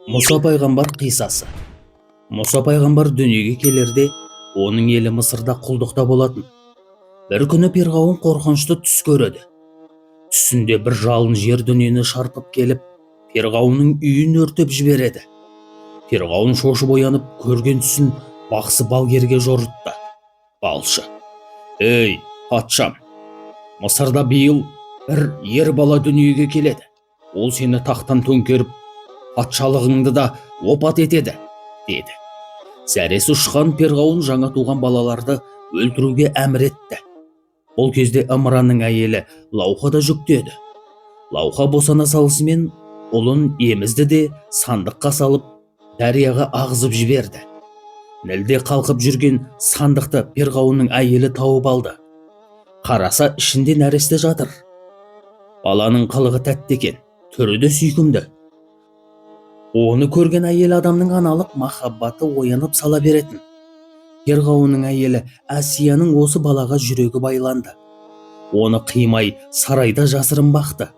Мұса пайғамбар қиссасы. Мұса пайғамбар дүниеге келерде, оның елі Мысырда құлдықта болатын. Бір күні перғауын қорқынышты түс көреді. Түсінде бір жалын жер дүниені шарпып келіп, перғауынның үйін өртеп жібереді. Перғауын шошып оянып, көрген түсін бақсы балгерге жорытты. Балшы: «Ей, патшам, Мысырда биыл бір ер бала дүниеге келеді. Ол сені тақтан төңкеріп, патшалығыңды да опат етеді», деді. Зәресі ұшқан перғауын жаңа туған балаларды өлтіруге әмір етті. Бұл кезде Ымыранның әйелі Лауха да жүктеді. Лауха босана салысымен ұлын емізді де сандыққа салып, дарияға ағызып жіберді. Нілде қалқып жүрген сандықты перғауынның әйелі тауып алды. Қараса, ішінде нәресте жатыр. Баланың қылығы тәтті екен, түрі де сүйкімді. Оны көрген әйел адамның аналық махаббаты оянып сала беретін. Перғауынның әйелі Әсияның осы балаға жүрегі байланды. Оны қимай сарайда жасырын бақты.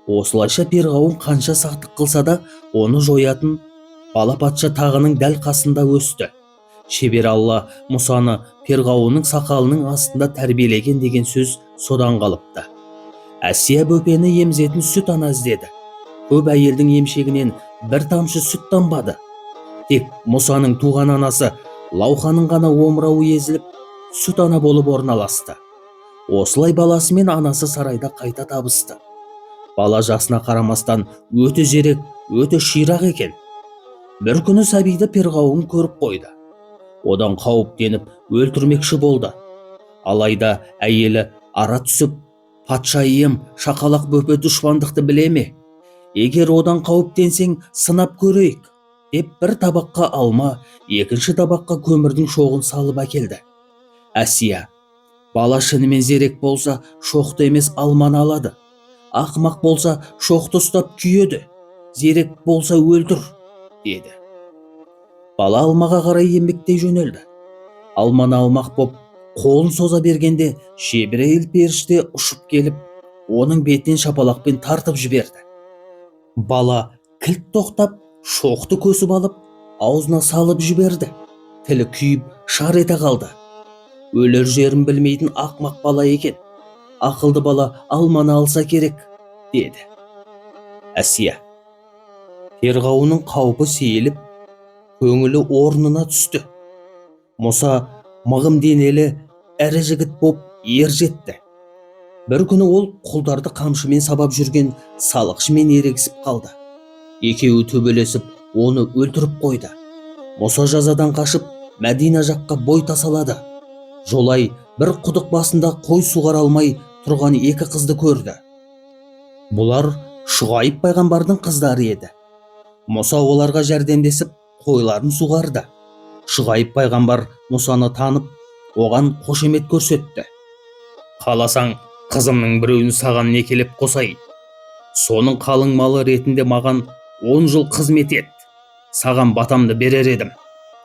Осылайша перғауын қанша сақтық қылса да, оны жоятын бала патша тағының дәл қасында өсті. Шебер Алла Мұсаны перғауынның сақалының астында тәрбиелеген деген сөз содан қалыпты. Әсия бөпені емізетін сүт ана іздеді. Көп әйелдің емшегінен бір тамшы сүт тамбады. Тек Мұсаның туған анасы Лауханың ғана омырауы езіліп, сүт ана болып орналасты. Осылай баласы мен анасы сарайда қайта табысты. Бала жасына қарамастан өте зерек, өте ширақ екен. Бір күні сәбиді перғауын көріп қойды. Одан қауіптеніп өлтірмекші болды. Алайда әйелі ара түсіп: «Патшайым, шақалақ бөпе дұшпандықты біле ме? Егер одан қауіптенсең, сынап көрейік», деп бір табаққа алма, екінші табаққа көмірдің шоғын салып әкелді. Әсия: «Бала шынымен зерек болса, шоқты емес алманы алады. Ақымақ болса, шоқты ұстап күйеді. Зерек болса өлтір», деді. Бала алмаға қарай еңбектей жөнелді. Алманы алмақ боп қолын соза бергенде, Жебірейіл періште ұшып келіп, оның бетінен шапалақпен тартып жіберді. Бала кілт тоқтап, шоқты көсіп алып, аузына салып жіберді. Тілі күйіп, шар ете қалды. Өлер жерін білмейтін ақымақ бала екен. Ақылды бала алманы алса керек, деді. Әсия: перғауынның қаупі сейіліп, көңілі орнына түсті. Мұса мығым денелі әрі жігіт боп ер жетті. Бір күні ол құлдарды қамшымен сабап жүрген салықшымен ерегісіп қалды. Екеуі төбелесіп, оны өлтіріп қойды. Мұса жазадан қашып, Мәдина жаққа бой тасалады. Жолай бір құдық басында қой суғара алмай тұрған екі қызды көрді. Бұлар Шұғайып пайғамбардың қыздары еді. Мұса оларға жәрдемдесіп, қойларын суғарды. Шұғайып пайғамбар Мұсаны танып, оған қошемет көрсетті. «Қаласаң, қызымның біреуін саған некелеп қосай. Соның қалың малы ретінде маған 10 жыл қызмет ет. Саған батамды берер едім»,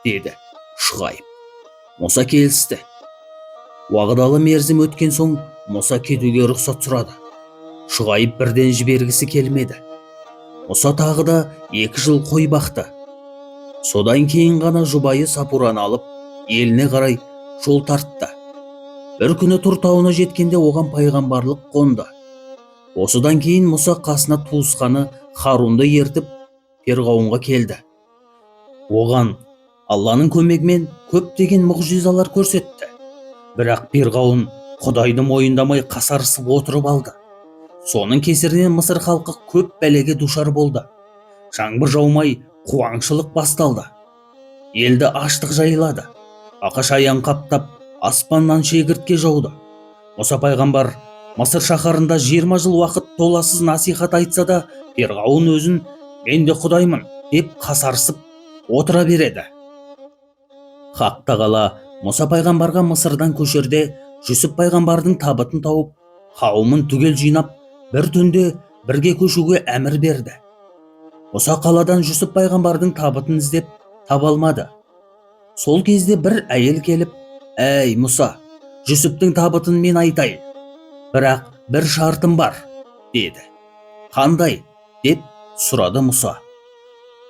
деді Шұғайып. Мұса келісті. Уағдалы мерзім өткен соң Мұса кетуге рұқсат сұрады. Шұғайып бірден жібергісі келмеді. Мұса тағы да 2 жыл қой бақты. Содан кейін ғана жұбайы Сапураны алып, еліне қарай жол тартты. Бір күні Тұр тауына жеткенде оған пайғамбарлық қонды. Осыдан кейін Мұса қасына туысқаны Харунды ертіп перғауынға келді. Оған Алланың көмегімен көптеген мұғжизалар көрсетті. Бірақ перғауын Құдайды мойындамай қасарысып отырып алды. Соның кесірінен Мысыр халқы көп бәлеге душар болды. Жаңбыр жаумай, қуаңшылық басталды. Елді аштық жайлады. Ақаш аян қаптап, аспаннан шегіртке жауды. Мұса пайғамбар Мысыр шаһарында 20 жыл уақыт толассыз насихат айтса да, перғауын өзін «Мен де Құдаймын» деп қасарысып отыра береді. Хақ тағала Мұса пайғамбарға Мысырдан көшерде Жүсіп пайғамбардың табытын тауып, қауымын түгел жинап, бір түнде бірге көшуге әмір берді. Мұса қаладан Жүсіп пайғамбардың табытын іздеп таба алмады. Сол кезде бір әйел келіп: «Әй Мұса, Жүсіптің табытын мен айтайын. Бірақ бір шартым бар», деді. «Қандай?» деп сұрады Мұса.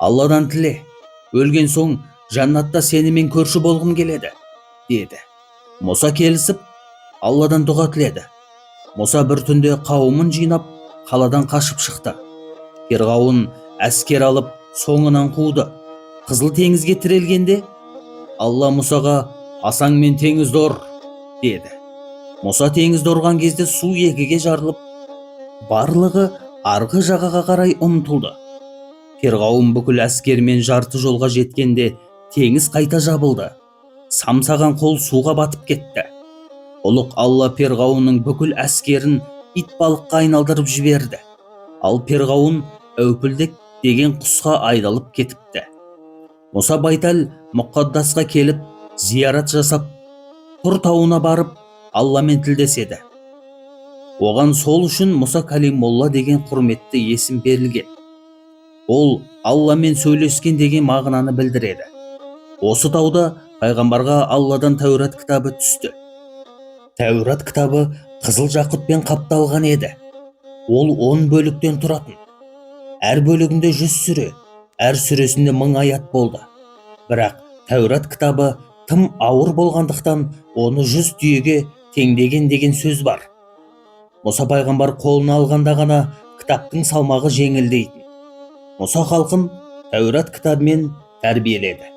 Алладан тіле, өлген соң жаннатта сенімен көрші болғым келеді, деді. Мұса келісіп, Алладан дұға тіледі. Мұса бір түнде қауымын жинап, қаладан қашып шықты. Фирғауын әскер алып, соңынан қуды. Қызыл теңізге тірелгенде, Алла Мұсаға асаңмен теңізді ұр, деді. Мұса теңізді ұрған кезде су екіге жарылып, барлығы арғы жағаға қарай ұмтылды. Фирғауын бүкіл әскермен жарты жолға жеткенде теңіз қайта жабылды. Самсаған қол суға батып кетті. Ұлық Алла Фирғауынның бүкіл әскерін ит балыққа айналдырып жіберді. Ал Фирғауын әупілдек деген құсқа айдалып кетіпті. Мұса Байтал Мұқаддасқа келіп, зиярат жасап, Тұр тауына барып, Алламен тілдеседі. Оған сол үшін Мұса Калимолла деген құрметті есім берілген. Ол Алламен сөйлескен деген мағынаны білдіреді. Осы тауда пайғамбарға Алладан Тәурат кітабы түсті. Тәурат кітабы қызыл жақұтпен қапталған еді. Ол 10 бөліктен тұратын. Әр бөлігінде 100 сүре, әр сүресінде 1000 аят болды. Бірақ Тәурат кітабы тым ауыр болғандықтан оны 100 түйеге теңдеген деген сөз бар. Мұса пайғамбар қолына алғанда ғана кітаптың салмағы жеңілдейтін. Мұса халқын Тәурат кітабымен тәрбиеледі.